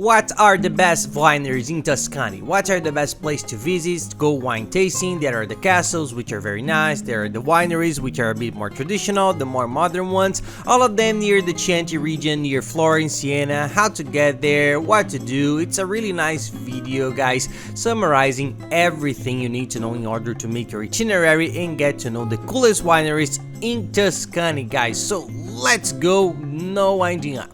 What are the best wineries in Tuscany? What are the best places to visit, go wine tasting? There are the castles, which are very nice. There are the wineries, which are a bit more traditional, the more modern ones. All of them near the Chianti region, near Florence, Siena. How to get there, what to do. It's a really nice video, guys, summarizing everything you need to know in order to make your itinerary and get to know the coolest wineries in Tuscany, guys. So let's go, no winding up.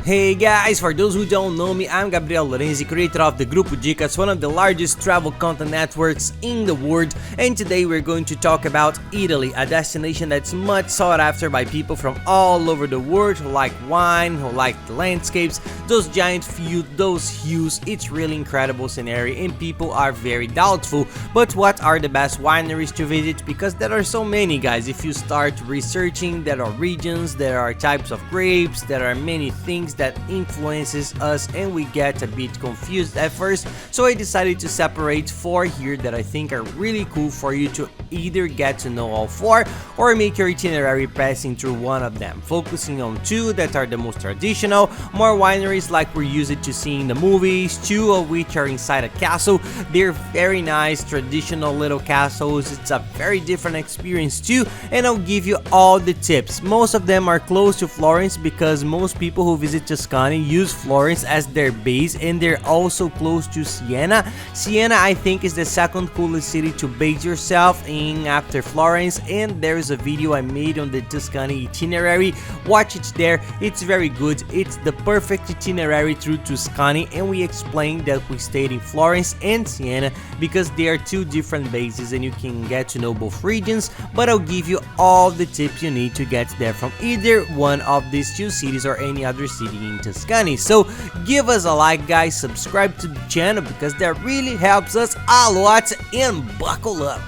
Hey guys, for those who don't know me, I'm Gabriel Lorenzi, creator of the Grupo Dicas, one of the largest travel content networks in the world, and today we're going to talk about Italy, a destination that's much sought after by people from all over the world who like wine, who like the landscapes, those giant fields, those hues. It's really incredible scenery and people are very doubtful, but what are the best wineries to visit? Because there are so many, guys. If you start researching, there are regions, there are types of grapes, there are many things that influences us and we get a bit confused at first, so I decided to separate 4 here that I think are really cool for you to either get to know all 4 or make your itinerary passing through one of them, focusing on 2 that are the most traditional, more wineries like we're used to see in the movies, 2 of which are inside a castle. They're very nice traditional little castles. It's a very different experience too, and I'll give you all the tips. Most of them are close to Florence because most people who visit Tuscany use Florence as their base, and they're also close to Siena. Siena, I think, is the second coolest city to base yourself in after Florence, and there's a video I made on the Tuscany itinerary. Watch it there, it's very good. It's the perfect itinerary through Tuscany, and we explained that we stayed in Florence and Siena because they are 2 different bases and you can get to know both regions, but I'll give you all the tips you need to get there from either one of these 2 cities or any other city in Tuscany. So give us a like, guys, subscribe to the channel because that really helps us a lot, and buckle up.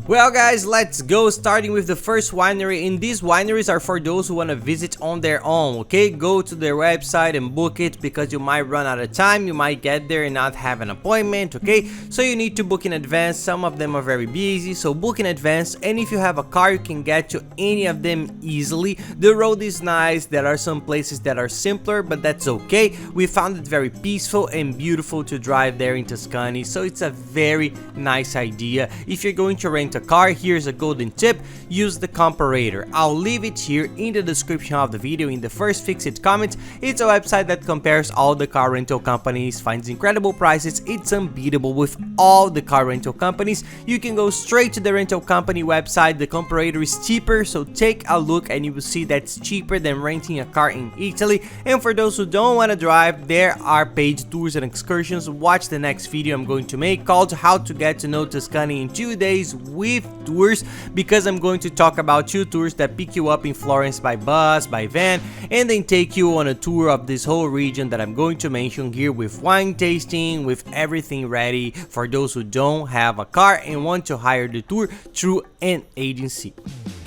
Well guys, let's go, starting with the first winery, and these wineries are for those who want to visit on their own, okay? Go to their website and book it because you might run out of time, you might get there and not have an appointment, okay? So you need to book in advance. Some of them are very busy, so book in advance, and if you have a car you can get to any of them easily. The road is nice, there are some places that are simpler, but that's okay. We found it very peaceful and beautiful to drive there in Tuscany, so it's a very nice idea. If you're going to rent a car, here's a golden tip: use the comparator. I'll leave it here in the description of the video in the first fixed comment. It's a website that compares all the car rental companies, finds incredible prices. It's unbeatable with all the car rental companies. You can go straight to the rental company website. The comparator is cheaper, so take a look and you will see that's cheaper than renting a car in Italy. And for those who don't want to drive, there are paid tours and excursions. Watch the next video I'm going to make called How to Get to Know Tuscany in 2 Days with tours, because I'm going to talk about 2 tours that pick you up in Florence by bus, by van, and then take you on a tour of this whole region that I'm going to mention here, with wine tasting, with everything ready for those who don't have a car and want to hire the tour through an agency.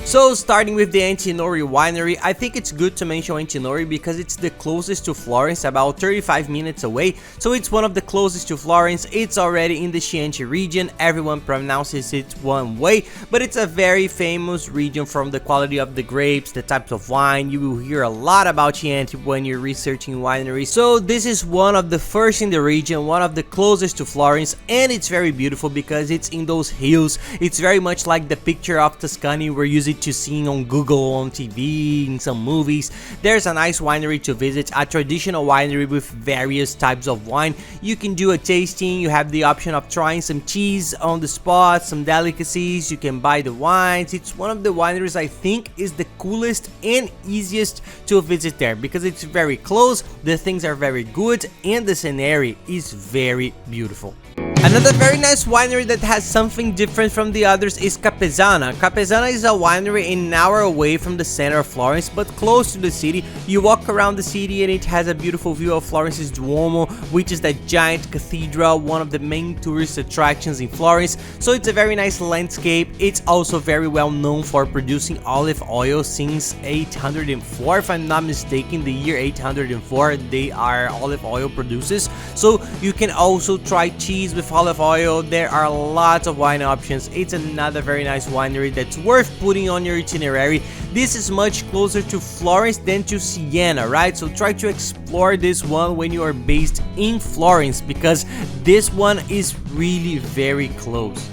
So starting with the Antinori winery, I think it's good to mention Antinori because it's the closest to Florence, about 35 minutes away, so it's one of the closest to Florence. It's already in the Chianti region, everyone pronounces it one way, but it's a very famous region from the quality of the grapes, the types of wine. You will hear a lot about Chianti when you're researching wineries, so this is one of the first in the region, one of the closest to Florence, and it's very beautiful because it's in those hills. It's very much like the picture of Tuscany we're used to seeing on Google, on TV, in some movies. There's a nice winery to visit, a traditional winery with various types of wine. You can do a tasting, you have the option of trying some cheese on the spot, some delicacies, you can buy the wines. It's one of the wineries I think is the coolest and easiest to visit there because it's very close, the things are very good, and the scenery is very beautiful. Another very nice winery that has something different from the others is Capezzana. Capezzana is a winery an hour away from the center of Florence, but close to the city. You walk around the city and it has a beautiful view of Florence's Duomo, which is that giant cathedral, one of the main tourist attractions in Florence. So it's a very nice landscape. It's also very well known for producing olive oil since 804, if I'm not mistaken. The year 804 they are olive oil producers. So you can also try cheese with olive oil. There are lots of wine options. It's another very nice winery that's worth putting on your itinerary. This is much closer to Florence than to Siena, right? So try to explore this one when you are based in Florence, because this one is really very close.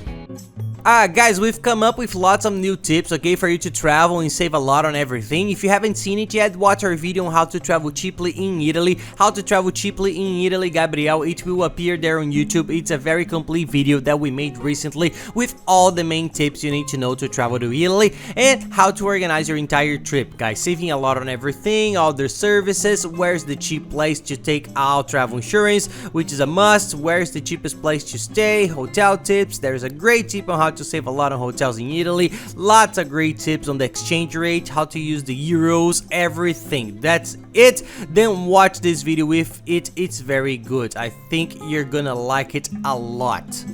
Guys, we've come up with lots of new tips, okay, for you to travel and save a lot on everything. If you haven't seen it yet, watch our video on how to travel cheaply in Italy. How to travel cheaply in Italy, Gabriel. It will appear there on YouTube. It's a very complete video that we made recently with all the main tips you need to know to travel to Italy and how to organize your entire trip, guys. Saving a lot on everything, all their services, where's the cheap place to take out travel insurance, which is a must, where's the cheapest place to stay, hotel tips. There's a great tip on how to save a lot on hotels in Italy, lots of great tips on the exchange rate, how to use the euros, everything. That's it. Then watch this video with it. It's very good. I think you're gonna like it a lot.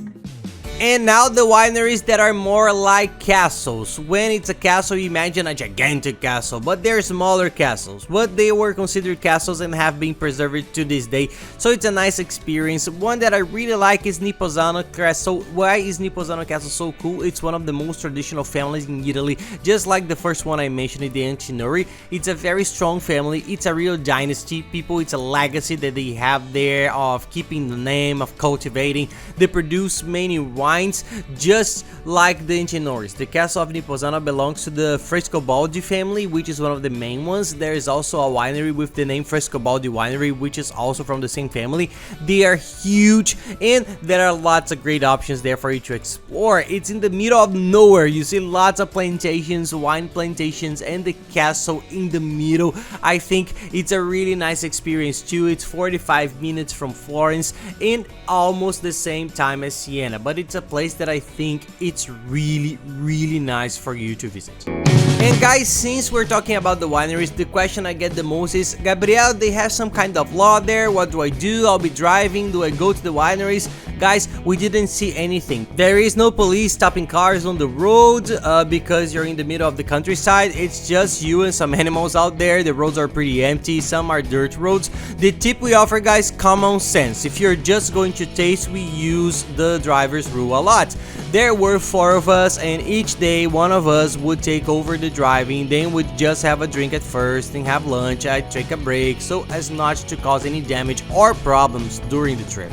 And now the wineries that are more like castles. When it's a castle, you imagine a gigantic castle, but they're smaller castles. But they were considered castles and have been preserved to this day, so it's a nice experience. One that I really like is Nipozzano Castle. Why is Nipozzano Castle so cool? It's one of the most traditional families in Italy, just like the first one I mentioned, the Antinori. It's a very strong family. It's a real dynasty. People, it's a legacy that they have there of keeping the name, of cultivating. They produce many wines, just like the Antinoris. The castle of Nipozzano belongs to the Frescobaldi family, which is one of the main ones. There is also a winery with the name Frescobaldi Winery, which is also from the same family. They are huge, and there are lots of great options there for you to explore. It's in the middle of nowhere. You see lots of plantations, wine plantations, and the castle in the middle. I think it's a really nice experience too. It's 45 minutes from Florence and almost the same time as Siena, but it's a place that I think it's really nice for you to visit. And guys, since we're talking about the wineries, the question I get the most is, Gabriel, they have some kind of law there. What do I do? I'll be driving. Do I go to the wineries? Guys, we didn't see anything. There is no police stopping cars on the road because you're in the middle of the countryside. It's just you and some animals out there. The roads are pretty empty. Some are dirt roads. The tip we offer, guys, common sense. If you're just going to taste, we use the driver's rule a lot. There were 4 of us, and each day one of us would take over the driving, then we'd just have a drink at first, then have lunch, I'd take a break so as not to cause any damage or problems during the trip.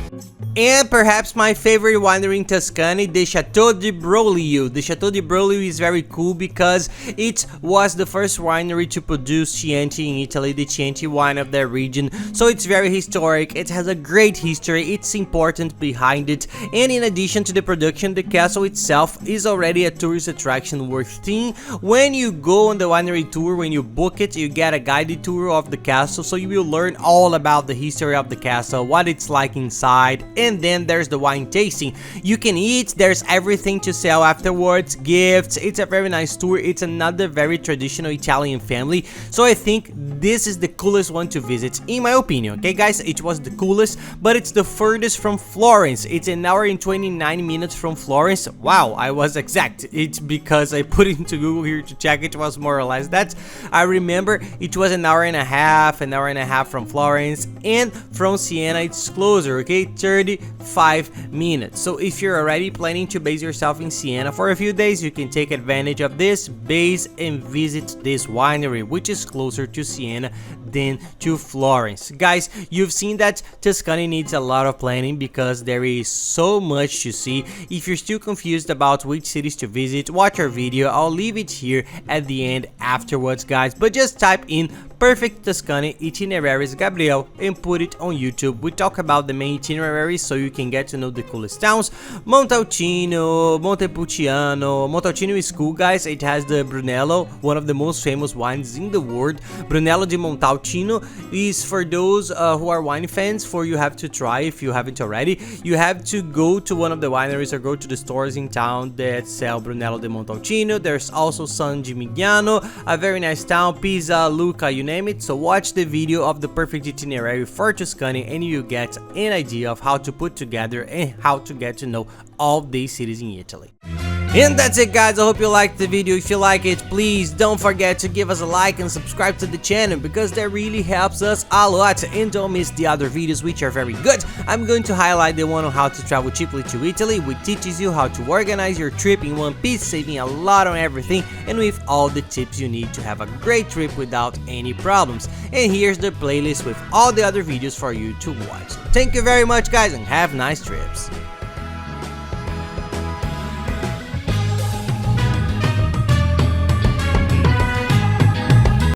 And perhaps my favorite winery in Tuscany, the Castello di Brolio. The Castello di Brolio is very cool because it was the first winery to produce Chianti in Italy, the Chianti wine of their region. So it's very historic, it has a great history, it's important behind it. And in addition to the production, the castle itself is already a tourist attraction worth seeing. When you go on the winery tour, when you book it, you get a guided tour of the castle, so you will learn all about the history of the castle, what it's like inside. And then there's the wine tasting. You can eat, there's everything to sell afterwards, gifts. It's a very nice tour. It's another very traditional Italian family, so I think this is the coolest one to visit, in my opinion. Okay guys, it was the coolest, but it's the furthest from Florence. It's an hour and 29 minutes from Florence. Wow, I was exact. It's because I put it into Google here to check. It was more or less that. I remember it was an hour and a half from Florence, and from Siena it's closer, okay, 35 minutes. So if you're already planning to base yourself in Siena for a few days, you can take advantage of this base and visit this winery, which is closer to Siena than to Florence. Guys, you've seen that Tuscany needs a lot of planning because there is so much to see. If you're still confused about which cities to visit, watch our video. I'll leave it here at the end afterwards, guys, but just type in perfect Tuscany itineraries, Gabriel, and put it on YouTube. We talk about the main itineraries so you can get to know the coolest towns. Montalcino, Montepulciano. Montalcino is cool, guys. It has the Brunello, one of the most famous wines in the world. Brunello di Montalcino is for those who are wine fans, for you have to try if you haven't already. You have to go to one of the wineries or go to the stores in town that sell Brunello di Montalcino. There's also San Gimignano, a very nice town, Pisa, Lucca, you name it. So watch the video of the perfect itinerary for Tuscany and you get an idea of how to put together and how to get to know all these cities in Italy. And that's it, guys. I hope you liked the video. If you like it, please don't forget to give us a like and subscribe to the channel, because that really helps us a lot. And don't miss the other videos, which are very good. I'm going to highlight the one on how to travel cheaply to Italy, which teaches you how to organize your trip in one piece, saving a lot on everything and with all the tips you need to have a great trip without any problems. And here's the playlist with all the other videos for you to watch. Thank you very much, guys, and have nice trips.